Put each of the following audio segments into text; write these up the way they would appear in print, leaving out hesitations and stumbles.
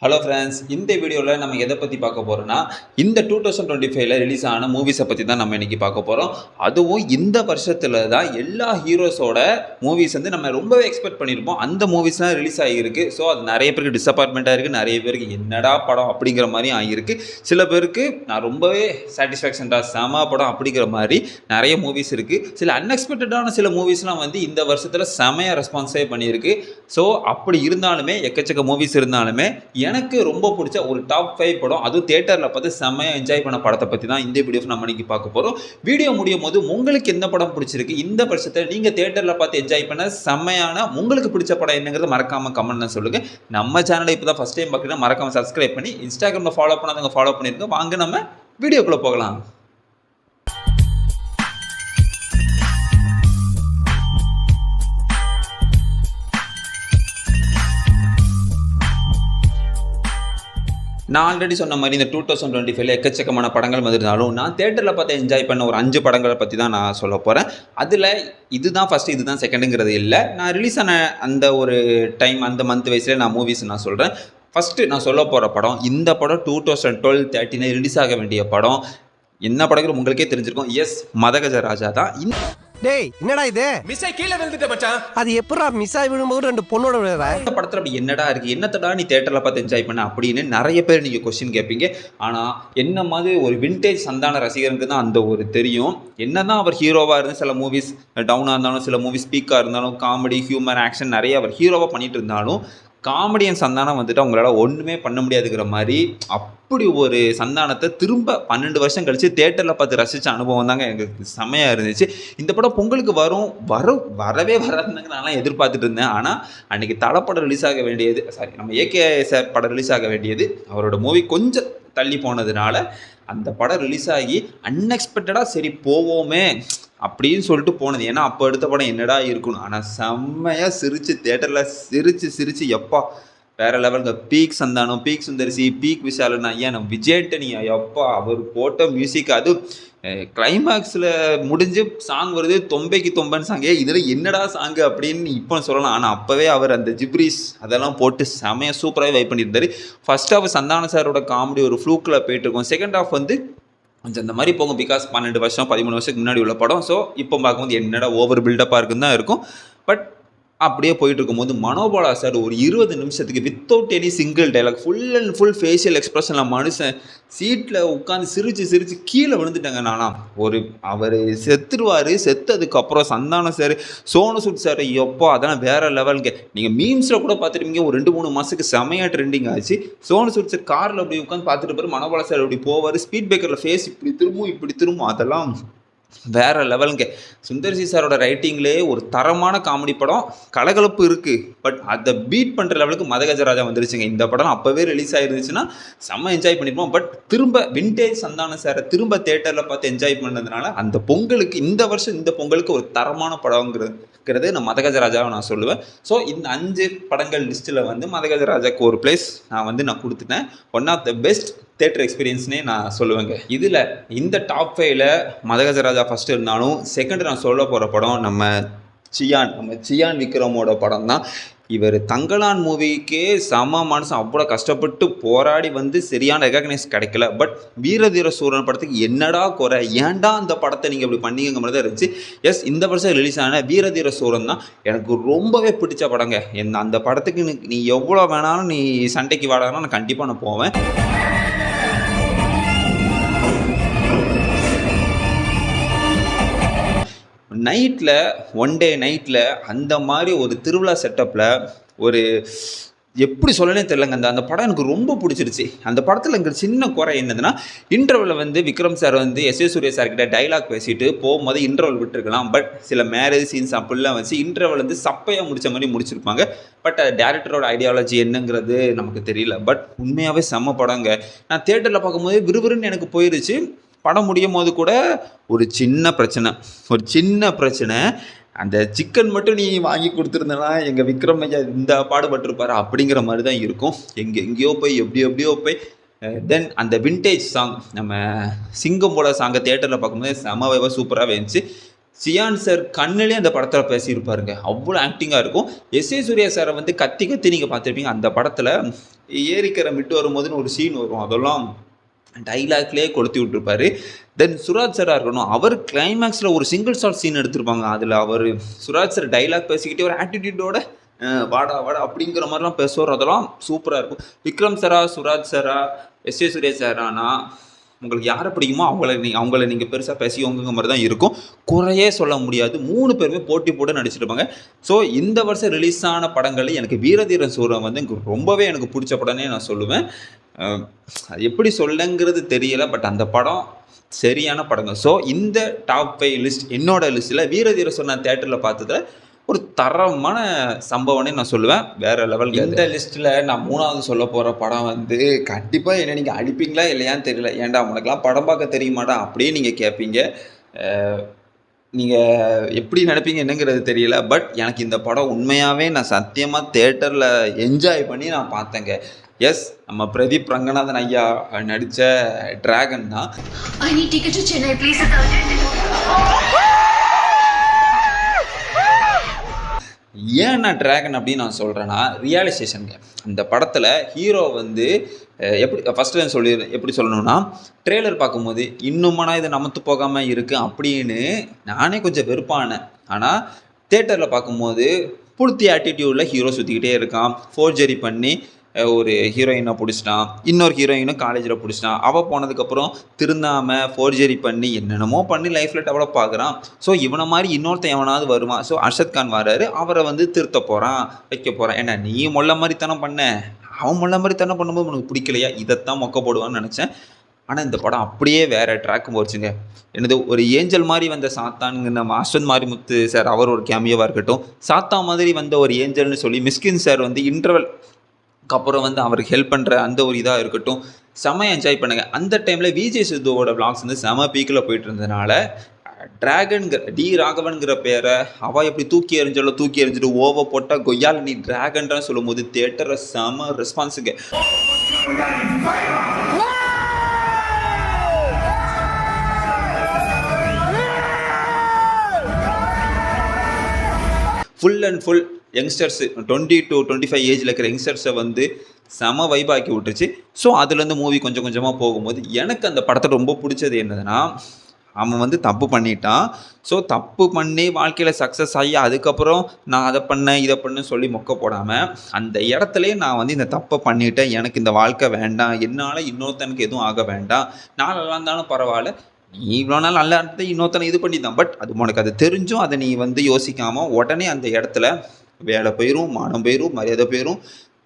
Hello friends, இந்த வீடியோவில் நம்ம எதை பற்றி பார்க்க போகிறோன்னா, இந்த 2025ல் ரிலீஸ் ஆன மூவிஸை பற்றி தான் நம்ம இன்றைக்கி பார்க்க போகிறோம். அதுவும் இந்த வருஷத்தில் தான் எல்லா ஹீரோஸோட மூவிஸ் வந்து நம்ம ரொம்பவே எக்ஸ்பெக்ட் பண்ணியிருப்போம். அந்த மூவிஸ்லாம் ரிலீஸ் ஆகியிருக்கு. ஸோ அது நிறைய பேருக்கு டிசப்பாயின்மெண்ட்டாக இருக்குது, நிறைய பேருக்கு என்னடா படம் அப்படிங்கிற மாதிரி ஆகியிருக்கு. சில பேருக்கு நான் ரொம்பவே சாட்டிஸ்ஃபேக்ஷன்டா செம படம் அப்படிங்கிற மாதிரி நிறைய மூவிஸ் இருக்குது. சில அன்எக்ஸ்பெக்டடான சில மூவிஸ்லாம் வந்து இந்த வருஷத்தில் செமையாக ரெஸ்பான்ஸே பண்ணியிருக்கு. ஸோ அப்படி இருந்தாலுமே எக்கச்சக்க மூவிஸ் இருந்தாலுமே எனக்கு ரொம்ப பிடிச்ச ஒரு டாப் 5 படம், அதுவும் தியேட்டரில் பார்த்து செம்மையாக என்ஜாய் பண்ண படத்தை பற்றி தான் இந்த வீடியோ நம்ம இன்னைக்கு பார்க்க போகிறோம். வீடியோ முடியும் போது உங்களுக்கு எந்த படம் பிடிச்சிருக்கு, இந்த வருஷத்தில் நீங்கள் தியேட்டரில் பார்த்து என்ஜாய் பண்ண செம்மையான உங்களுக்கு பிடிச்ச படம் என்னங்கிறத மறக்காமல் கமெண்ட்னு சொல்லுங்கள். நம்ம சேனலை இப்போ தான் ஃபஸ்ட் டைம் பார்க்குறீங்கன்னா மறக்காமல் சப்ஸ்கிரைப் பண்ணி இன்ஸ்டாகிராமில் ஃபாலோ பண்ணாதவங்க ஃபாலோ பண்ணியிருக்கோம். வாங்க நம்ம வீடியோக்குள்ளே போகலாம். நான் ஆல்ரெடி சொன்ன மாதிரி இந்த 2025 எக்கச்சக்கமான படங்கள் வந்திருந்தாலும் நான் தேட்டரில் பார்த்து என்ஜாய் பண்ண ஒரு 5 படங்களை பற்றி தான் நான் சொல்ல போகிறேன். அதில் இதுதான் ஃபஸ்ட்டு, இதுதான் செகண்டுங்கிறது இல்லை. நான் ரிலீஸ் ஆன அந்த ஒரு டைம், அந்த மந்த் வைஸில் நான் மூவிஸ் நான் சொல்கிறேன். ஃபஸ்ட்டு நான் சொல்ல போகிற படம், இந்த படம் 2012-13 ரிலீஸ் ஆக வேண்டிய படம். என்ன படங்கள் உங்களுக்கே தெரிஞ்சிருக்கும். எஸ், மதகஜராஜா தான். டேய், என்னடா இது? மிஸ்ஸை கீழ விழுந்துட்ட மச்சான். அது எப்பறா மிஸ் ஆகி விழும்போது ரெண்டு பொண்ணோட விழுறா? இந்த படத்துல அப்படி என்னடா இருக்கு, என்னத்தடா நீ தியேட்டர்ல பார்த்து என்ஜாய் பண்ண அப்படின்னு நிறைய பேர் நீங்க கொஸ்டின் கேட்பீங்க. ஆனா என்ன மாதிரி ஒரு விண்டேஜ் சந்தான ரசிகருக்கு தான் அந்த ஒரு தெரியும். என்னதான் அவர் ஹீரோவா இருந்து சில மூவிஸ் டவுனா இருந்தாலும், சில மூவிஸ் பீக்கா இருந்தாலும், காமெடி, ஹியூமர், ஆக்ஷன் நிறைய அவர் ஹீரோவா பண்ணிட்டு இருந்தாலும், காமெடியன் சந்தானம் வந்துட்டு அவங்களால ஒன்றுமே பண்ண முடியாதுங்கிற மாதிரி அப்படி ஒரு சந்தானத்தை திரும்ப 12 வருஷம் கழித்து தேட்டரில் பார்த்து ரசித்த அனுபவம் தாங்க எனக்கு செம்மையாக இருந்துச்சு. இந்த படம் பொங்கலுக்கு வரவே வராதுங்க நான்லாம் எதிர்பார்த்துட்டு இருந்தேன். ஆனால் அன்றைக்கி படம் ரிலீஸ் ஆக வேண்டியது, நம்ம ஏகே சார் படம் ரிலீஸ் ஆக வேண்டியது, அவரோட மூவி கொஞ்சம் தள்ளி போனதுனால அந்த படம் ரிலீஸ் ஆகி அன்எக்ஸ்பெக்டடாக சரி போவோமே அப்படின்னு சொல்லிட்டு போனது. ஏன்னா அப்போ எடுத்த படம் என்னடா இருக்கணும். ஆனால் செம்மையாக சிரித்து தேட்டரில் சிரித்து எப்பா வேறு லெவலுங்க. Peak Santhanam, peak Sundar C, peak விஷாலனா, ஏன் நம்ம விஜயண்டனியா எப்பா அவர் போட்ட மியூசிக். அது கிளைமேக்ஸில் முடிஞ்சு சாங் வருது, தொம்பைக்கு தொம்பன் சாங்கே, இதில் என்னடா சாங்கு அப்படின்னு இப்போ சொல்லலாம். ஆனால் அப்போவே அவர் அந்த ஜிப்ரீஸ் அதெல்லாம் போட்டு செமையாக சூப்பராகவே வைப் பண்ணியிருந்தார். ஃபர்ஸ்ட் ஹாஃப் சந்தான சாரோட காமெடி ஒரு ஃப்ளூக்கில் போயிட்டுருக்கும். செகண்ட் ஹாஃப் வந்து கொஞ்சம் அந்த மாதிரி போகும். பிகாஸ் 12 வருஷம் 13 வருஷத்துக்கு முன்னாடி உள்ள படம். ஸோ இப்போ பார்க்கும்போது என்னடா ஓவர் பில்டப்பாக இருக்குன்னு தான் இருக்கும். பட் அப்படியே போயிட்டு இருக்கும்போது மனோபாலா சார் ஒரு 20 நிமிஷத்துக்கு without any single dialogue, full and full facial எக்ஸ்பிரஷனில் மனுஷன் சீட்டில் உட்காந்து சிரித்து கீழே விழுந்துட்டாங்க. நானா அவர் செத்துருவார். செத்ததுக்கப்புறம் சந்தானம் சார், சோனு சூட் சார் எப்போ அதெல்லாம் வேறு லெவலுங்க. நீங்கள் மீம்ஸில் கூட பார்த்துருப்பீங்க. ஒரு 2-3 மாதத்துக்கு செமையாக ட்ரெண்டிங் ஆச்சு. சோனு சூட் சார் காரில் அப்படி உட்காந்து பார்த்துட்டு போகிற, மனோபாலா சார் அப்படி போவார், ஸ்பீட் பிரேக்கரில் ஃபேஸ் இப்படி திரும்பும் அதெல்லாம் வேறு லெவலுங்க. சுந்தர்சி சாரோட ரைட்டிங்லேயே ஒரு தரமான காமெடி படம். கலகலப்பு இருக்குது, பட் அதை பீட் பண்ணுற லெவலுக்கு மதகஜராஜா வந்துருச்சுங்க. இந்த படம் அப்போவே ரிலீஸ் ஆகிருந்துச்சுன்னா செம்ம என்ஜாய் பண்ணியிருப்போம். பட் திரும்ப விண்டேஜ் சந்தான சாரை திரும்ப தேட்டரில் பார்த்து என்ஜாய் பண்ணதுனால அந்த பொங்கலுக்கு, இந்த வருஷம் இந்த பொங்கலுக்கு ஒரு தரமான படங்கிறது நான் மதகஜராஜாவை நான் சொல்லுவேன். ஸோ இந்த 5 படங்கள் லிஸ்ட்டில் வந்து மதகஜராஜாவுக்கு ஒரு பிளேஸ் நான் கொடுத்துட்டேன். One of the best theatre எக்ஸ்பீரியன்ஸ்னே நான் சொல்லுவேங்க. இதில் இந்த டாப் 5ல் மதகஜராஜா ஃபஸ்ட்டு இருந்தாலும், செகண்ட் நான் சொல்ல போகிற படம் நம்ம சியான் விக்ரமோட படம் தான். இவர் தங்கலான் மூவிக்கே செம மனுஷன் அவ்வளோ கஷ்டப்பட்டு போராடி வந்து சரியான ரெகக்னைஸ் கிடைக்கல. பட் வீரதீர சூரன் படத்துக்கு என்னடா குறை, ஏன்டா அந்த படத்தை நீங்கள் இப்படி பண்ணிங்க மாதிரி தான் இருந்துச்சு. எஸ், இந்த வருஷம் ரிலீஸ் ஆன வீரதீர சூரன் தான் எனக்கு ரொம்பவே பிடிச்ச படங்க. அந்த படத்துக்கு நீ எவ்வளோ வேணாலும் நீ சண்டைக்கு வாடானா நான் கண்டிப்பாக நான் போவேன். நைட்டில் ஒன் டே நைட்டில் அந்த மாதிரி ஒரு திருவிழா செட்டப்பில் ஒரு எப்படி சொல்லனே தெரிலங்க. அந்த படம் எனக்கு ரொம்ப பிடிச்சிருச்சு. அந்த படத்தில் எனக்கு சின்ன குறை என்னதுன்னா, இன்டர்வலில் வந்து விக்ரம் சார் வந்து எஸ்.ஏ. சூர்யா சார்கிட்ட டைலாக் பேசிட்டு போகும்போது இன்டர்வல் விட்டுருக்கலாம். பட் சில மேரேஜ் சீன்ஸ் அப்படிலாம் வச்சு இன்டர்வல் வந்து சப்பையாக முடித்த மாதிரி முடிச்சிருப்பாங்க. பட் டேரக்டரோட ஐடியாலஜி என்னங்கிறது நமக்கு தெரியல. பட் உண்மையாகவே செம்ம படங்க. நான் தேட்டரில் பார்க்கும்போது விறுவிறுன்னு எனக்கு போயிருச்சு. படம் முடியும் போது கூட ஒரு சின்ன பிரச்சனை, அந்த சிக்கன் மட்டும் நீ வாங்கி கொடுத்துருந்தனா எங்கள் விக்ரம் ஐயா இந்த பாடுபட்டிருப்பாரு அப்படிங்கிற மாதிரி தான் இருக்கும். எங்கேயோ போய் எப்படியோ போய் தென் அந்த விண்டேஜ் சாங், நம்ம சிங்கம் போல சாங்கை தேட்டரில் பார்க்கும்போது செம வைவாக சூப்பராகவே இருந்துச்சு. சியான் சார் கண்ணிலே அந்த படத்தில் பேசியிருப்பாருங்க, அவ்வளோ ஆக்டிங்காக இருக்கும். எஸ்.ஏ. சூர்யா சாரை வந்து கத்தி கத்தி நீங்கள் பார்த்துருப்பீங்க. அந்த படத்தில் ஏரிக்கரை மிட்டு வரும்போதுன்னு ஒரு சீன் வரும், அதெல்லாம் டைலாக்லேயே கொளுத்தி விட்டுருப்பாரு. தென் சுராஜ் சாராக இருக்கணும், அவர் கிளைமேக்ஸில் ஒரு சிங்கிள் ஷாட் சீன் எடுத்திருப்பாங்க. அதில் அவர் சுராஜ் சார் டைலாக் பேசிக்கிட்டே ஒரு ஆட்டிடியூடோட வாடா வாடா அப்படிங்கிற மாதிரிலாம் பேசுவார், அதெல்லாம் சூப்பராக இருக்கும். விக்ரம் சாரா, சுராஜ் சாரா, எஸ்.ஏ. சூர்யா சாரானா உங்களுக்கு யாரை பிடிக்குமோ அவங்கள நீங்கள் பெருசாக பேசிக்கோங்கிற மாதிரி தான் இருக்கும். குறையே சொல்ல முடியாது. 3 பேருமே போட்டி போட்டு நடிச்சிருப்பாங்க. ஸோ இந்த வருஷம் ரிலீஸ் ஆன படங்களில் எனக்கு வீரதீரன் சூரன் வந்து ரொம்பவே எனக்கு பிடிச்ச படம்னே நான் சொல்லுவேன். அது எப்படி சொல்லங்கிறது தெரியல, பட் அந்த படம் சரியான படங்க. ஸோ இந்த டாப் 5 லிஸ்ட் என்னோட லிஸ்ட்டில் வீரதீர சூரன் தேட்டரில் பார்த்ததில் ஒரு தரமான சம்பவம்னே நான் சொல்லுவேன். வேறு லெவல். இந்த லிஸ்ட்டில் நான் 3வது சொல்ல போகிற படம் வந்து கண்டிப்பாக என்ன நீங்கள் அடிப்பீங்களா இல்லையான்னு தெரியல. ஏன்டா உனக்கெல்லாம் படம் பார்க்க தெரியுமாடா அப்படியே நீங்கள் கேட்பீங்க. நீங்கள் எப்படி நினைப்பீங்க என்னங்கிறது தெரியல. பட் எனக்கு இந்த படம் உண்மையாகவே நான் சத்தியமாக தேட்டரில் என்ஜாய் பண்ணி நான் பார்த்தேங்க. எஸ், நம்ம பிரதீப் ரங்கநாதன் ஐயா நடித்த டிராகன் தான். ஏன் நான் டிராகன் அப்படின்னு நான் சொல்கிறேன்னா, ரியலைசேஷனுங்க. அந்த படத்தில் ஹீரோ வந்து எப்படி ஃபஸ்ட்டு எப்படி சொல்லணும்னா, ட்ரெய்லர் பார்க்கும்போது இன்னுமானா இதை நமத்து போகாமல் இருக்குது அப்படின்னு நானே கொஞ்சம் வெறுப்பானேன். ஆனால் தேட்டரில் பார்க்கும்போது புளுத்தி ஆட்டிடியூடில் ஹீரோ சுற்றிக்கிட்டே இருக்கான், ஃபோர்ஜரி பண்ணி ஒரு ஹீரோயினை பிடிச்சிட்டான், இன்னொரு ஹீரோயினும் காலேஜில் பிடிச்சிட்டான். அவள் போனதுக்கப்புறம் திருந்தாமல் ஃபோர்ஜரி பண்ணி என்னென்னமோ பண்ணி லைஃப்பில் டெவலப் ஆகுறான். ஸோ இவனை மாதிரி இன்னொருத்தன் எவனாவது வருவான். ஸோ அர்ஷத் கான் வராரு, அவரை வந்து திருத்த போகிறான், வைக்க போகிறான். ஏன்னா நீ மொல்ல மாதிரி தானே பண்ண, அவன் மொல்ல மாதிரி தானே பண்ணும்போது உனக்கு பிடிக்கலையா, இதைத்தான் மொக்க போடுவான்னு நினச்சேன். ஆனால் இந்த படம் அப்படியே வேறு ட்ராக்கு போச்சுங்க. என்னது ஒரு ஏஞ்சல் மாதிரி வந்த சாத்தானுங்க, நம்ம அஸ்வந்த் மாரிமுத்து சார் அவர் ஒரு கேமியோவாக இருக்கட்டும், சாத்தா மாதிரி வந்த ஒரு ஏஞ்சல்னு சொல்லி மிஸ்கின் சார் வந்து இன்டர்வல் அப்புறம் வந்து அவருக்கு ஹெல்ப் பண்ணுற அந்த ஒரு இதாக இருக்கட்டும், செம்ம என்ஜாய் பண்ணுங்க. அந்த டைமில் விஜய் சித்துவோட விளாக்ஸ் வந்து செம பீக்கில் போயிட்டு இருந்ததுனால டி ராகவன்கிற பேரை அவள் எப்படி தூக்கி எறிஞ்சிட்டு ஓவ போட்டால் கொய்யால் நீ டிராகன்றான்னு சொல்லும் போது தேட்டரை செம ரெஸ்பான்ஸுங்க. Full and full youngsters 20 to 25 ஏஜில் இருக்கிற யங்ஸ்டர்ஸை வந்து செம வைபாக்கி விட்டுருச்சு. ஸோ அதுலேருந்து மூவி கொஞ்சம் கொஞ்சமாக போகும்போது எனக்கு அந்த படத்தை ரொம்ப பிடிச்சது என்னதுன்னா, அவன் வந்து தப்பு பண்ணிட்டான். ஸோ தப்பு பண்ணி வாழ்க்கையில் சக்ஸஸ் ஆகி அதுக்கப்புறம் நான் அதை பண்ணேன் இதை பண்ணேன்னு சொல்லி மொக்க போடாமல் அந்த இடத்துலே நான் வந்து இந்த தப்பை பண்ணிட்டேன், எனக்கு இந்த வாழ்க்கை வேண்டாம், என்னால் இன்னொருத்தனுக்கு எதுவும் ஆக வேண்டாம், நான் நல்லா இருந்தாலும் பரவாயில்ல, நீ இவ்வளோ நாள் நல்லா இருந்தது இன்னொருத்தனை இது பண்ணி தான், பட் அது உனக்கு அது தெரிஞ்சும் அதை நீ வந்து யோசிக்காமல் உடனே அந்த இடத்துல வேலை போயிடும், மானம் போயிடும், மரியாதை போயிடும்,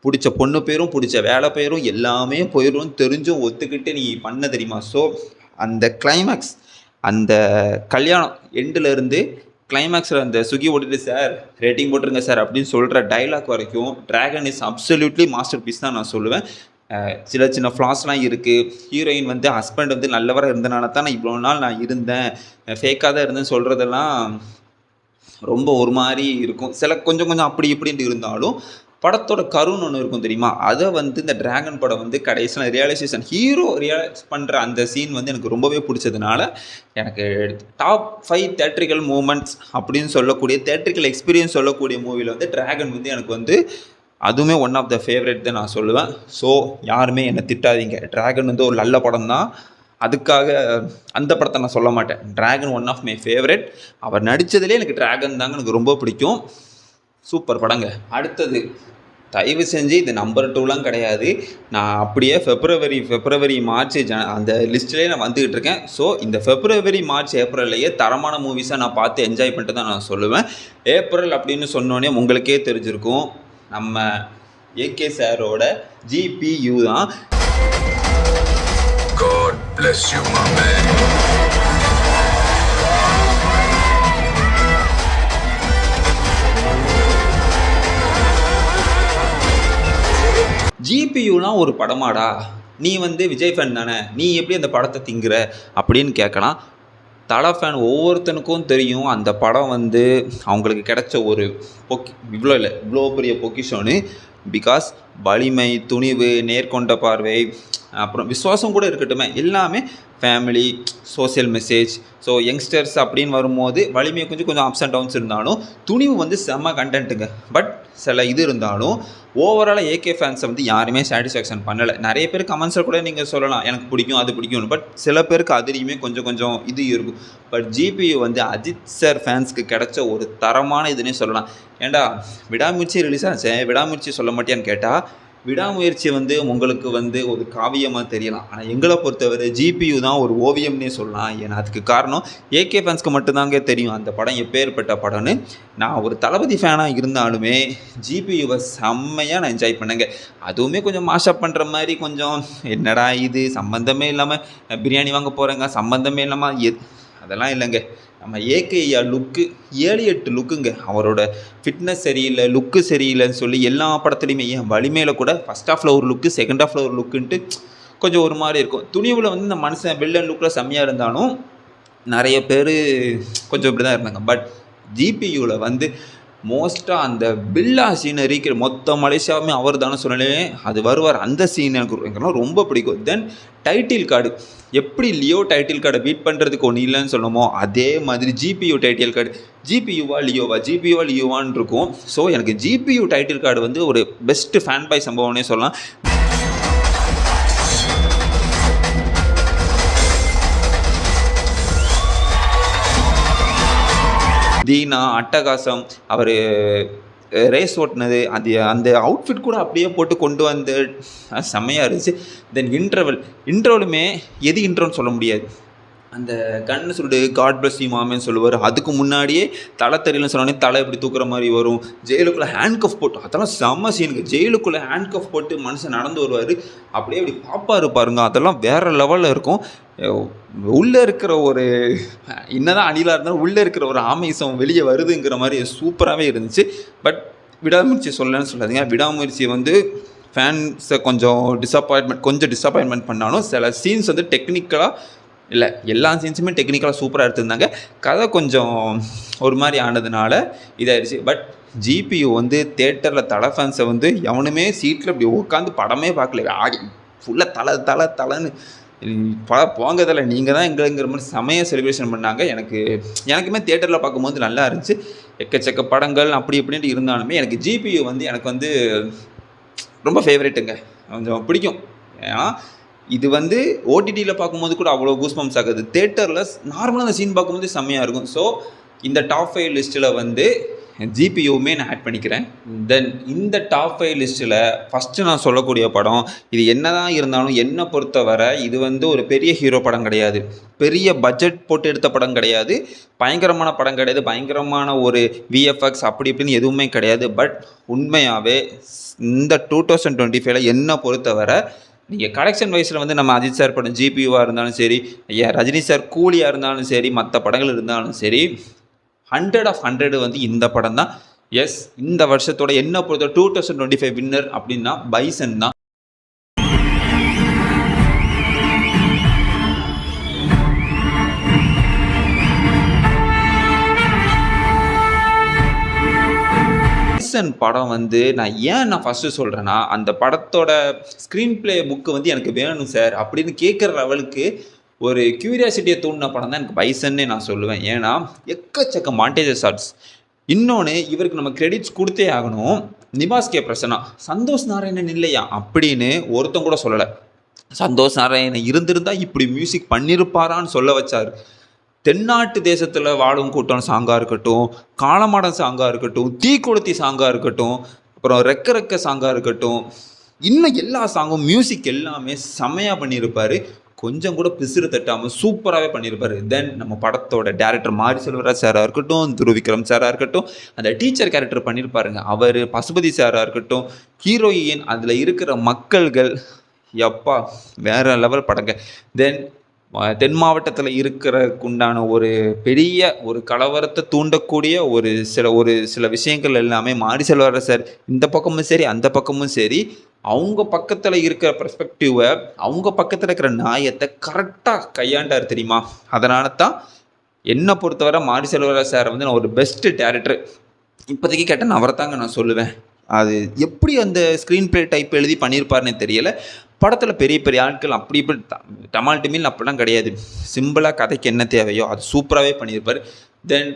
பிடிச்ச பொண்ணு போயிடும், பிடிச்ச வேலை போயிடும், எல்லாமே போயிடும் தெரிஞ்சும் ஒத்துக்கிட்டு நீ பண்ண தெரியுமா. ஸோ அந்த கிளைமேக்ஸ், அந்த கல்யாணம் எண்டிலேருந்து கிளைமேக்ஸில் அந்த சுகி ஓடிட்டு சார் ரேட்டிங் போட்டுருங்க சார் அப்படின்னு சொல்கிற டைலாக் வரைக்கும் Dragon is absolutely masterpiece தான் நான் சொல்லுவேன். சில சின்ன ஃப்ளாஸ்லாம் இருக்குது. ஹீரோயின் வந்து ஹஸ்பண்ட் வந்து நல்லவராக இருந்தனால தான் நான் இவ்வளோ நாள் நான் இருந்தேன், ஃபேக்காக தான் இருந்தேன்னு சொல்கிறதெல்லாம் ரொம்ப ஒரு மாதிரி இருக்கும். சில கொஞ்சம் கொஞ்சம் அப்படி இப்படின்ட்டு இருந்தாலும் படத்தோட கருன்னு ஒன்று இருக்கும் தெரியுமா, அதை வந்து இந்த டிராகன் படம் வந்து கடைசியில் ரியலைசேஷன் ஹீரோ ரியலைஸ் பண்ணுற அந்த சீன் வந்து எனக்கு ரொம்பவே பிடிச்சதுனால எனக்கு டாப் 5 தேட்ரிக்கல் மூமெண்ட்ஸ் அப்படின்னு சொல்லக்கூடிய தேட்ரிக்கல் எக்ஸ்பீரியன்ஸ் சொல்லக்கூடிய மூவியில் வந்து டிராகன் வந்து எனக்கு வந்து அதுவுமே ஒன் ஆஃப் த ஃபேவரட் தான் நான் சொல்லுவேன். ஸோ யாருமே என்னை திட்டாதீங்க, டிராகன் வந்து ஒரு நல்ல படம் தான், அதுக்காக அந்த படத்தை நான் சொல்ல மாட்டேன். Dragon one of my favourite. அவர் நடித்ததுலேயே எனக்கு டிராகன் தாங்க எனக்கு ரொம்ப பிடிக்கும். சூப்பர் படங்க. அடுத்தது தயவு செஞ்சு இது நம்பர் 2லாம் கிடையாது, நான் அப்படியே ஃபெப்ரவரி மார்ச் அந்த லிஸ்ட்லேயே நான் வந்துக்கிட்டு இருக்கேன். ஸோ இந்த ஃபெப்ரவரி மார்ச் ஏப்ரல்லையே தரமான மூவிஸாக நான் பார்த்து என்ஜாய் பண்ணிட்டு தான் நான் சொல்லுவேன். ஏப்ரல் அப்படின்னு சொன்னோன்னே உங்களுக்கே தெரிஞ்சிருக்கும், நம்ம ஏகே சாரோட GPU தான். God bless you, my man. GPUலாம் ஒரு படமாடா, நீ வந்து விஜய் ஃபேன் தானே, நீ எப்படி அந்த படத்தை திங்குற அப்படின்னு கேட்கலாம். தலை ஃபேன் ஒவ்வொருத்தனுக்கும் தெரியும் அந்த படம் வந்து அவங்களுக்கு கிடைச்ச ஒரு இவ்வளோ பெரிய பொக்கிஷன்னு. பிகாஸ் வலிமை, துணிவு, நேர்கொண்ட பார்வை, அப்புறம் விசுவாசம் கூட இருக்கட்டுமே, எல்லாமே family, social message. So youngsters அப்படின்னு வரும்போது வலிமை கொஞ்சம் கொஞ்சம் அப்ஸ் அண்ட் டவுன்ஸ் இருந்தாலும் துணிவு வந்து செம்ம கண்டென்ட்டுங்க. பட் சில இது இருந்தாலும் ஓவராலாக ஏகே ஃபேன்ஸை வந்து யாருமே சாட்டிஸ்ஃபேக்ஷன் பண்ணலை. நிறைய பேர் கமெண்ட்ஸில் கூட நீங்கள் சொல்லலாம் எனக்கு பிடிக்கும் அது பிடிக்கும், பட் சில பேருக்கு அதுலேயுமே கொஞ்சம் கொஞ்சம் இது இருக்கும். பட் ஜிபியு வந்து அஜித் சார் ஃபேன்ஸ்க்கு கிடைச்ச ஒரு தரமான இதுன்னே சொல்லலாம். ஏன்டா விடாமுயற்சி ரிலீஸ் ஆச்சு, விடாமுயற்சி சொல்ல மாட்டேன்னு கேட்டால் விடாமுயற்சி வந்து உங்களுக்கு வந்து ஒரு காவியமாக தெரியலாம், ஆனால் எங்களை பொறுத்தவரை ஜிபியு தான் ஒரு ஓவியம்னே சொல்லலாம். ஏன்னா அதுக்கு காரணம் ஏகே ஃபேன்ஸ்க்கு மட்டும்தாங்க தெரியும் அந்த படம் எப்பேற்பட்ட படம்னு. நான் ஒரு தளபதி ஃபேனாக இருந்தாலுமே ஜிபியுவை செம்மையாக நான் என்ஜாய் பண்ணேங்க. அதுவுமே கொஞ்சம் மாஷப் பண்ணுற மாதிரி, கொஞ்சம் என்னடா இது சம்மந்தமே இல்லாமல் பிரியாணி வாங்க போகிறேங்க சம்மந்தமே இல்லாமல் அதெல்லாம் இல்லைங்க. நம்ம ஏகேயா லுக்கு 7-8 லுக்குங்க. அவரோட ஃபிட்னஸ் சரியில்லை, லுக்கு சரியில்லைன்னு சொல்லி எல்லா படத்துலையுமே, ஏன் வலிமையில் கூட ஃபஸ்ட் ஹாஃபில் ஒரு லுக்கு, செகண்ட் ஹாஃபில் ஒரு லுக்குன்ட்டு கொஞ்சம் ஒரு மாதிரி இருக்கும். துணிவில் வந்து இந்த மனுஷன் வில்லன் லுக்கில் செம்மையாக இருந்தாலும் நிறைய பேர் கொஞ்சம் இப்படி தான் இருந்தாங்க. பட் ஜிபியூவில் வந்து மோஸ்ட்டாக அந்த பில்லா சீனை ரீக்கிற மொத்த மலேசியாவுமே அவர் தானே சொன்னாலே அது வருவார். அந்த சீன் எனக்கு ரொம்ப பிடிக்கும். தென் டைட்டில் கார்டு, எப்படி லியோ டைட்டில் கார்டை பீட் பண்ணுறதுக்கு ஒன்று இல்லைன்னு சொல்லணுமோ அதே மாதிரி ஜிபியு டைட்டில் கார்டு ஜிபியுவா லியோவான்னு இருக்கும். ஸோ எனக்கு ஜிபியு டைட்டில் கார்டு வந்து ஒரு பெஸ்ட்டு ஃபேன் பாய் சம்பவம்னே சொல்லலாம். தீனா, அட்டகாசம், அவர் ரேஸ் ஓட்டினது, அது அந்த அவுட்ஃபிட் கூட அப்படியே போட்டு கொண்டு வந்து செம்மையாக இருந்துச்சு. தென் இன்ட்ரோலுமே எது இன்ட்ரோன்னு சொல்ல முடியாது. அந்த கண்ணு சொல்லிட்டு காட் பிளஸ் யூ மாமேன்னு சொல்லுவார். அதுக்கு முன்னாடியே தலை தெரியலன்னு சொன்னோடனே தலை இப்படி தூக்குற மாதிரி வரும். ஜெயிலுக்குள்ளே ஹேண்ட் கஃப் போட்டு, அதெல்லாம் செம்ம சீனுங்க. ஜெயிலுக்குள்ளே ஹேண்ட் கஃப் போட்டு மனுஷன் நடந்து வருவார், அப்படியே இப்படி பாப்பாரு பாருங்க, அதெல்லாம் வேறு லெவலில் இருக்கும். உள்ளே இருக்கிற ஒரு என்னதான் அணிலாக இருந்தாலும் உள்ளே இருக்கிற ஒரு ஆமேசம் வெளியே வருதுங்கிற மாதிரி சூப்பராகவே இருந்துச்சு. பட் விடாமுயற்சி சொல்லலன்னு சொல்லாதீங்க. விடாமுயற்சி வந்து ஃபேன்ஸை கொஞ்சம் டிசப்பாயின்மெண்ட் பண்ணாலும் சில சீன்ஸ் வந்து டெக்னிக்கலாக இல்லை, எல்லா சீன்ஸுமே டெக்னிக்கலாக சூப்பராக எடுத்திருந்தாங்க. கதை கொஞ்சம் ஒரு மாதிரி ஆனதுனால இதாகிடுச்சு. பட் ஜிபியு வந்து தேட்டரில் தலை ஃபேன்ஸை வந்து எவனுமே சீட்டில் இப்படி உட்காந்து படமே பார்க்கல, ஆடி ஃபுல்லாக தலைன்னு போங்க தலை நீங்கள் தான் எங்களுங்கிற மாதிரி செமையாக செலிப்ரேஷன் பண்ணாங்க. எனக்குமே தேட்டரில் பார்க்கும்போது நல்லா இருந்துச்சு. எக்கச்சக்க படங்கள் அப்படி இப்படின்ட்டு இருந்தாலுமே எனக்கு ஜிபியு வந்து எனக்கு வந்து ரொம்ப ஃபேவரேட்டுங்க, கொஞ்சம் பிடிக்கும். ஏன்னா இது வந்து ஓடிடியில் பார்க்கும்போது கூட அவ்வளோ கூஸ்பம்ஸ் ஆகுது, தேட்டரில் நார்மலாக அந்த சீன் பார்க்கும்போது செம்மையாக இருக்கும். ஸோ இந்த டாப் 5 லிஸ்ட்டில் வந்து ஜிபியுமே நான் ஆட் பண்ணிக்கிறேன். தென் இந்த டாப் 5 லிஸ்ட்டில் ஃபஸ்ட்டு நான் சொல்லக்கூடிய படம், இது என்ன தான் இருந்தாலும் என்னை பொறுத்தவரை இது வந்து ஒரு பெரிய ஹீரோ படம் கிடையாது, பெரிய பட்ஜெட் போட்டு எடுத்த படம் கிடையாது, பயங்கரமான படம் கிடையாது, பயங்கரமான ஒரு விஎஃப்எக்ஸ் அப்படி இப்படின்னு எதுவுமே கிடையாது. பட் உண்மையாகவே இந்த 2025 என்னை பொறுத்தவரை நீங்கள் கலெக்ஷன் வைஸில் வந்து நம்ம அஜித் சார் படம் ஜிபியூவாக இருந்தாலும் சரி, ரஜினி சார் கூலியாக இருந்தாலும் சரி, மற்ற படங்கள் இருந்தாலும் சரி, 100 of 100 வந்து இந்த படம் தான். எஸ், இந்த வருஷத்தோட என்ன பொறுத்த 2025 வின்னர் அப்படின்னா பைசன் தான். படம் வந்து நான் ஃபஸ்ட்டு சொல்கிறேன்னா, அந்த படத்தோட ஸ்க்ரீன் பிளே புக்கு வந்து எனக்கு வேணும் சார் அப்படின்னு கேட்குற லெவலுக்கு ஒரு க்யூரியாசிட்டியை தூண்டின படம் தான் எனக்கு பைசன்னே நான் சொல்லுவேன். ஏன்னா எக்கச்சக்க மாண்டேஜஸ் ஷாட்ஸ். இன்னொன்று இவருக்கு நம்ம கிரெடிட்ஸ் கொடுத்தே ஆகணும். நிவாஸ் கே பிரசன்னா, சந்தோஷ் நாராயணன் இல்லையா அப்படின்னு ஒருத்தன் கூட சொல்லலை. சந்தோஷ் நாராயணன் இருந்திருந்தால் இப்படி மியூசிக் பண்ணியிருப்பாரான்னு சொல்ல வச்சார். தென்னாட்டு தேசத்தில் வாழும் கூட்டம் சாங்காக இருக்கட்டும், காலமாடன் சாங்காக இருக்கட்டும், தீக்குளத்தி சாங்காக இருக்கட்டும், அப்புறம் ரெக்க சாங்காக இருக்கட்டும், இன்னும் எல்லா சாங்கும் மியூசிக் எல்லாமே செம்மையாக பண்ணியிருப்பார். கொஞ்சம் கூட பிசுறு தட்டாமல் சூப்பராகவே பண்ணியிருப்பார். தென் நம்ம படத்தோட டேரக்டர் மாரி செல்வராஜ் சாராக இருக்கட்டும், துருவிக்ரம் சாராக இருக்கட்டும், அந்த டீச்சர் கேரக்டர் பண்ணியிருப்பாருங்க அவர், பசுபதி சாராக இருக்கட்டும், ஹீரோயின், அதில் இருக்கிற மக்கள்கள், எப்பா வேறு லெவல் படங்க. தென் தென் மாவட்டத்தில் இருக்கிறக்குண்டான ஒரு பெரிய ஒரு கலவரத்தை தூண்டக்கூடிய ஒரு சில விஷயங்கள் எல்லாமே மாரி செல்வராஜ் சார் இந்த பக்கமும் சரி அந்த பக்கமும் சரி அவங்க பக்கத்தில் இருக்கிற பெர்ஸ்பெக்டிவை, அவங்க பக்கத்தில் இருக்கிற நியாயத்தை கரெக்டாக கையாண்டார் தெரியுமா. அதனால தான் என்னை பொறுத்தவரை மாரி செல்வராஜ் சார் வந்து நான் ஒரு பெஸ்ட்டு டேரக்டர் இப்போதைக்கு கேட்டால் நான் அவரை தாங்க நான் சொல்லுவேன். அது எப்படி அந்த ஸ்க்ரீன் ப்ளே டைப் எழுதி பண்ணியிருப்பாருன்னே தெரியல. படத்தில் பெரிய பெரிய ஆட்கள் அப்படி இப்படி டமால் டிமில் அப்படிலாம் கிடையாது. சிம்பிளாக கதைக்கு என்ன தேவையோ அது சூப்பராகவே பண்ணியிருப்பார். தென்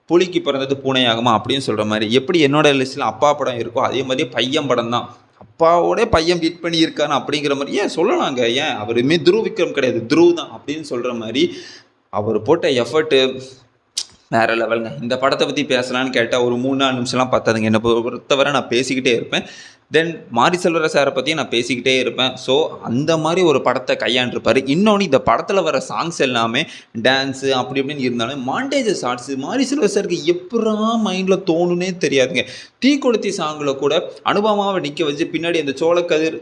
புலிக்கு பிறந்தது பூனையாகுமா அப்படின்னு சொல்கிற மாதிரி எப்படி என்னோட லிஸ்ட்டில் அப்பா படம் இருக்கோ அதே மாதிரி பையன் படம் தான். அப்பாவோட பையன் பீட் பண்ணியிருக்காரு அப்படிங்கிற மாதிரி ஏன் சொல்லலாங்க. ஏன் அவருமே துருவ் விக்ரம் கிடையாது, துருவ் தான் அப்படின்னு சொல்கிற மாதிரி அவர் போட்ட எஃபர்ட்டு வேறு லெவலுங்க. இந்த படத்தை பற்றி பேசலான்னு கேட்டால் ஒரு 3-4 நிமிஷம்லாம் பத்தாதுங்க. என்னை பொறுத்தவரை நான் பேசிக்கிட்டே இருப்பேன். தென் மாரி செல்வராஜ் சாரை பற்றியும் நான் பேசிக்கிட்டே இருப்பேன். ஸோ அந்த மாதிரி ஒரு படத்தை கையாண்டிருப்பார். இன்னொன்று இந்த படத்தில் வர சாங்ஸ் எல்லாமே டான்ஸு அப்படி இப்படின்னு இருந்தாலும் மாண்டேஜ் ஷார்ட்ஸு மாரி செல்வராஜ் சாருக்கு எப்படா மைண்டில் தோணுன்னே தெரியாதுங்க. தீ கொளுத்தி சாங்கில் கூட அனுபவமாக நிற்க வச்சு பின்னாடி அந்த சோளக்கதிர்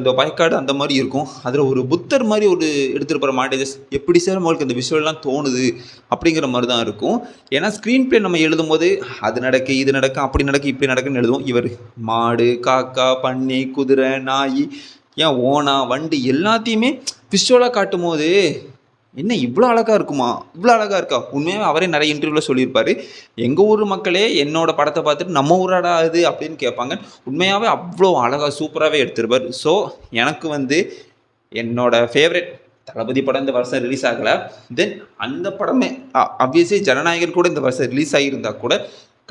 அந்த வயக்காடு அந்த மாதிரி இருக்கும். அதில் ஒரு புத்தர் மாதிரி ஒரு எடுத்துகிட்டு மாண்டேஜஸ் எப்படி சார் நம்மளுக்கு அந்த விஷுவல்லாம் தோணுது அப்படிங்கிற மாதிரி தான் இருக்கும். ஏன்னா ஸ்க்ரீன் ப்ளே நம்ம எழுதும் போது அது நடக்கு இது நடக்கும் அப்படி நடக்கு இப்படி நடக்குன்னு எழுதுவோம். இவர் மாடு காக்கா பன்னி குதிரை நாய் ஏன் ஓனா வண்டி எல்லாத்தையுமே விஷுவலாக காட்டும் போது என்ன இவ்வளோ அழகாக இருக்குமா, இவ்வளோ அழகாக இருக்கா. உண்மையாக அவரே நிறைய இன்டர்வியூவில் சொல்லியிருப்பார். எங்கள் ஊர் மக்களே என்னோடய படத்தை பார்த்துட்டு நம்ம ஊராடா அது அப்படின்னு கேட்பாங்க. உண்மையாகவே அவ்வளோ அழகாக சூப்பராகவே எடுத்திருப்பார். ஸோ எனக்கு என்னோடய ஃபேவரெட் தளபதி படம் இந்த வருஷம் ரிலீஸ் ஆகலை. தென் அந்த படமே ஆப்வியஸ்லி ஜனநாயகன் கூட இந்த வருஷம் ரிலீஸ் ஆகியிருந்தால் கூட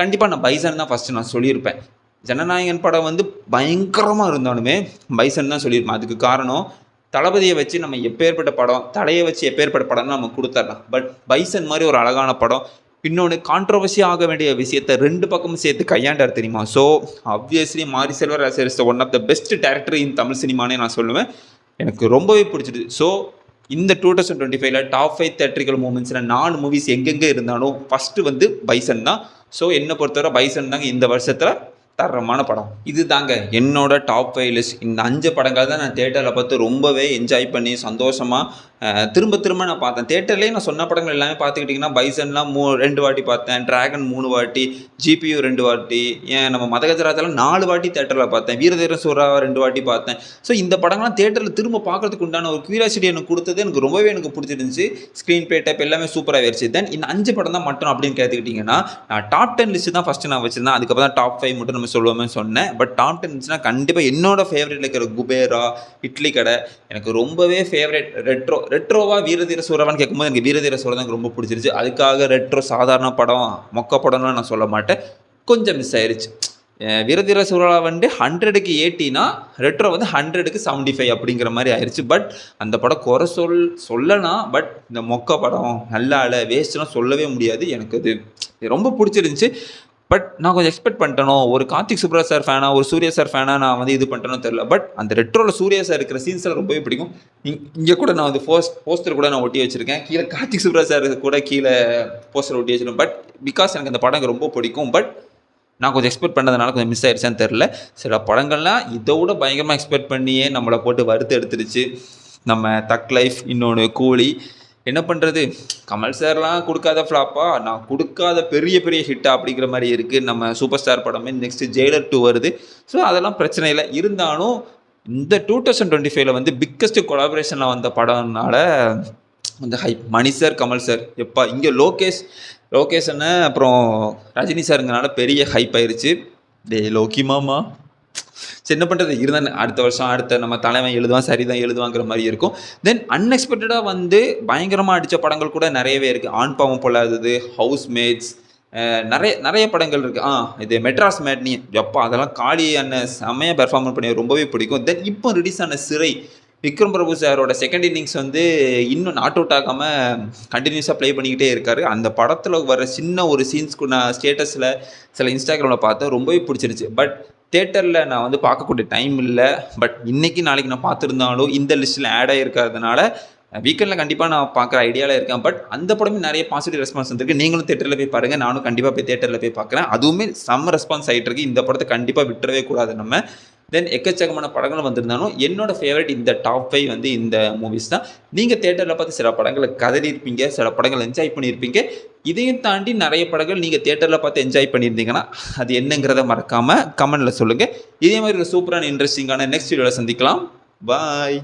கண்டிப்பாக நான் பைசன் தான் ஃபஸ்ட்டு நான் சொல்லியிருப்பேன். ஜனநாயகன் படம் பயங்கரமாக இருந்தாலுமே பைசன் தான் சொல்லியிருப்பேன். அதுக்கு காரணம் தளபதியை வச்சு நம்ம எப்பேற்பட்ட படம், தலையை வச்சு எப்பேற்பட்ட படம்னு நம்ம கொடுத்துடலாம். பட் பைசன் மாதிரி ஒரு அழகான படம், இன்னொன்று கான்ட்ரவர்சி ஆக வேண்டிய விஷயத்தை 2 பக்கமும் சேர்த்து கையாண்டார் தெரியுமா. So obviously Mari Selvaraj is one of the best director in Tamil சினிமானே நான் சொல்லுவேன். எனக்கு ரொம்பவே பிடிச்சிது. ஸோ இந்த 2025 டாப் 5 தேட்ரிக்கல் மூமெண்ட்ஸில் 4 மூவிஸ் எங்கெங்கே இருந்தாலும் ஃபஸ்ட்டு பைசன் தான். ஸோ என்னை பொறுத்தவரை பைசன் தாங்க இந்த வருஷத்தில் தரமான படம். இது தாங்க என்னோட டாப் 5 லிஸ்ட். இந்த 5 படங்கள் தான் நான் தேட்டரில் பார்த்து ரொம்பவே என்ஜாய் பண்ணி சந்தோஷமாக திரும்ப திரும்ப நான் பார்த்தேன். தேட்டர்லேயே நான் சொன்ன படங்கள் எல்லாமே பார்த்துக்கிட்டிங்கன்னா பைசன்லாம் 2 வாட்டி பார்த்தேன், டிராகன் 3 வாட்டி, ஜிபியு 2 வாட்டி, ஏன் நம்ம மதகஜராஜெல்லாம் 4 வாட்டி தேட்டரில் பார்த்தேன், வீரதீர சூரா 2 வாட்டி பார்த்தேன். ஸோ இந்த படங்கள்லாம் தேட்டரில் திரும்ப பார்க்கறதுக்கு உண்டான ஒரு கியூரியாசிட்டி எனக்கு கொடுத்தது எனக்கு ரொம்பவே எனக்கு பிடிச்சிருந்துச்சு. ஸ்க்ரீன் ப்ளே டைப் எல்லாமே சூப்பராக ஆயிடுச்சு. தென் இந்த 5 படம் தான் மட்டும் அப்படின்னு கேட்டுக்கிட்டிங்கன்னா நான் டாப் 10 லிஸ்ட்டு தான் ஃபஸ்ட்டு நான் வச்சுருந்தேன். அதுக்கப்புறம் தான் டாப் 5 மட்டும் நம்ம சொல்லுவோமே சொன்னேன். பட் டாப் 10 இருந்துச்சுன்னா கண்டிப்பாக என்னோட ஃபேவரேட்டில் இருக்கிற குபேரா, இட்லி கடை எனக்கு ரொம்பவே ஃபேவரேட். ரெட்ரோவா வீரதீர சூராவான்னு கேட்கும்போது எனக்கு வீரதீர சூரா தான் ரொம்ப பிடிச்சிருச்சு. அதுக்காக ரெட்ரோ சாதாரண படம் மொக்க படம்லாம் நான் சொல்ல மாட்டேன், கொஞ்சம் மிஸ் ஆயிடுச்சு. வீரதீர சூரா 100க்கு 80னா ரெட்ரோ 100க்கு 75 அப்படிங்கிற மாதிரி ஆயிடுச்சு. பட் அந்த படம் குறை சொல்லலாம். பட் இந்த மொக்க படம் நல்லா இல்லை வேஸ்ட்லாம் சொல்லவே முடியாது. எனக்கு அது ரொம்ப பிடிச்சிருந்துச்சு. பட் நான் கொஞ்சம் எக்ஸ்பெக்ட் பண்ணிட்டேனோ, ஒரு கார்த்திக் சுப்ராஜ் சார் ஃபேனா ஒரு சூர்யா சார் ஃபேனா நான் இது பண்ணிட்டேனோ தெரியல. பட் அந்த ரெட்ரோவில் சூர்யா சார் இருக்கிற சீன்ஸில் ரொம்பவே பிடிக்கும். இங்கே கூட நான் போஸ்டர் கூட நான் ஒட்டி வச்சுருக்கேன். கீழே கார்த்திக் சுப்ராஜ் சார் கூட கீழே போஸ்டர் ஒட்டி வச்சுருக்கேன். பட் பிகாஸ் எனக்கு அந்த படம் ரொம்ப பிடிக்கும். பட் நான் கொஞ்சம் எக்ஸ்பெக்ட் பண்ணதுனால கொஞ்சம் மிஸ் ஆயிடுச்சான்னு தெரில. சில படங்கள்லாம் இதோட பயங்கரமாக எக்ஸ்பெக்ட் பண்ணியே நம்மளை போட்டு வறுத்து எடுத்துருச்சு. நம்ம தக் லைஃப், இன்னொன்று கூலி. என்ன பண்ணுறது, கமல் சார்லாம் கொடுக்காத ஃப்ளாப்பா, நான் கொடுக்காத பெரிய பெரிய ஹிட்டா அப்படிங்கிற மாதிரி இருக்குது. நம்ம சூப்பர் ஸ்டார் படமே நெக்ஸ்ட்டு ஜெயிலர் 2 வருது. ஸோ அதெல்லாம் பிரச்சனை இல்லை. இருந்தாலும் இந்த 2025 பிக்கஸ்ட் கொலாபரேஷனில் வந்த படம்னால அந்த ஹைப் மணி சார் கமல் சார் எப்பா இங்கே லோகேஷ் அண்ணன் அப்புறம் ரஜினி சாருங்கனால பெரிய ஹைப் ஆயிடுச்சு. லோக்கி மாமா என்ன பண்ணுறது, இருந்தால் அடுத்த வருஷம் அடுத்த நம்ம தலைவன் எழுதுவான் சரிதான் எழுதுவாங்கிற மாதிரி இருக்கும். தென் அன்எக்ஸ்பெக்டடாக பயங்கரமாக அடித்த படங்கள் கூட நிறையவே இருக்குது. ஆண் பாவம் பொல்லாதது, ஹவுஸ் மேட்ஸ், நிறைய படங்கள் இருக்குது. இது மெட்ராஸ் மேட்னி எப்பா அதெல்லாம் காளி அண்ணன் செம்மையாக பெர்ஃபார்மன்ஸ் பண்ணி ரொம்பவே பிடிக்கும். தென் இப்போ ரிலீஸ் ஆன சிறை விக்ரம் பிரபு சாரோட செகண்ட் இன்னிங்ஸ் இன்னும் நாட் அவுட் ஆகாமல் கண்டினியூஸாக ப்ளே பண்ணிக்கிட்டே இருக்காரு. அந்த படத்தில் வர சின்ன ஒரு சீன்ஸ்க்கு நான் ஸ்டேட்டஸில் சில இன்ஸ்டாகிராமில் பார்த்தேன், ரொம்பவே பிடிச்சிருந்துச்சு. பட் தேட்டரில் நான் பார்க்கக்கூடிய டைம் இல்லை. பட் இன்றைக்கி நாளைக்கு நான் பார்த்துருந்தாலும் இந்த லிஸ்ட்டில் ஆட் ஆகிருக்கிறதுனால வீக்கெண்டில் கண்டிப்பாக நான் பார்க்குற ஐடியாவில் இருக்கேன். பட் அந்த படமே நிறைய பாசிட்டிவ் ரெஸ்பான்ஸ் வந்துருக்கு. நீங்களும் தேட்டரில் போய் பாருங்கள், நானும் கண்டிப்பாக போய் தேட்டரில் போய் பார்க்குறேன். அதுவுமே செம்ம ரெஸ்பான்ஸ் ஆகிட்டு இருக்கு. இந்த படத்தை கண்டிப்பாக விட்டுறவே கூடாது நம்ம. தென் எக்கச்சக்கமான படங்கள் வந்திருந்தாலும் என்னோட ஃபேவரட் இந்த டாப் 5 இந்த மூவிஸ் தான். நீங்கள் தேட்டரில் பார்த்து சில படங்களை கதறியிருப்பீங்க, சில படங்கள் என்ஜாய் பண்ணியிருப்பீங்க. இதையும் தாண்டி நிறைய படங்கள் நீங்கள் தேட்டரில் பார்த்து என்ஜாய் பண்ணியிருந்தீங்கன்னா அது என்னங்கிறத மறக்காமல் கமெண்டில் சொல்லுங்கள். இதே மாதிரி ஒரு சூப்பரான இன்ட்ரெஸ்டிங்கான நெக்ஸ்ட் வீடியோவில் சந்திக்கலாம். பாய்.